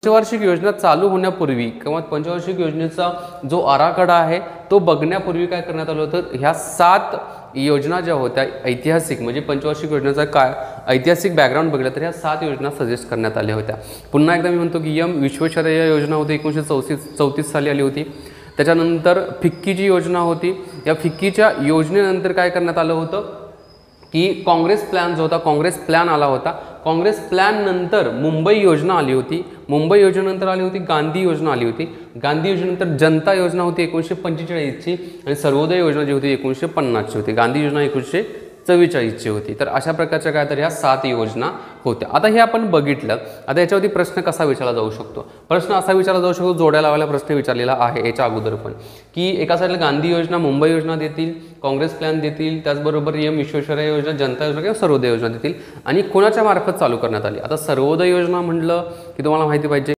पंचवार्षिक योजना चालू होण्यापूर्वी किंवा पंचवार्षिक योजनेचा जो आराखडा आहे तो बघण्यापूर्वी काय करण्यात आलं होतं, ह्या 7 योजना ज्या होत्या ऐतिहासिक, म्हणजे पंचवार्षिक योजनेचा काय ऐतिहासिक बॅकग्राऊंड बघितलं तर ह्या 7 योजना सजेस्ट करण्यात आल्या होत्या. पुन्हा एकदा मी म्हणतो की विश्वेश्वरय्या योजना होती 1934 साली आली होती. त्याच्यानंतर फिक्कीची योजना होती. या फिक्कीच्या योजनेनंतर काय करण्यात आलं होतं की काँग्रेस प्लॅन जो होता, काँग्रेस प्लॅन आला होता. काँग्रेस प्लॅन नंतर मुंबई योजना आली होती. मुंबई योजनेनंतर आली होती गांधी योजना आली होती. गांधी योजनेनंतर जनता योजना होती 1945ची आणि सर्वोदय योजना जी होती 1950ची होती. गांधी योजना 1944ची होती. तर अशा प्रकारच्या काय तर ह्या 7 योजना होत्या. आता हे आपण बघितलं. आता याच्यावरती प्रश्न कसा विचारला जाऊ शकतो, प्रश्न असा विचारला जाऊ शकतो, जोड्या लावायला प्रश्न विचारलेला आहे याच्या अगोदर पण, की एका साईडला गांधी योजना मुंबई योजना देतील, काँग्रेस प्लॅन देतील, त्याचबरोबर विश्वेश्वरय्या योजना जनता योजना किंवा सर्वोदय योजना देतील आणि कोणाच्या मार्फत चालू करण्यात आली. आता सर्वोदय योजना म्हटलं की तुम्हाला माहिती पाहिजे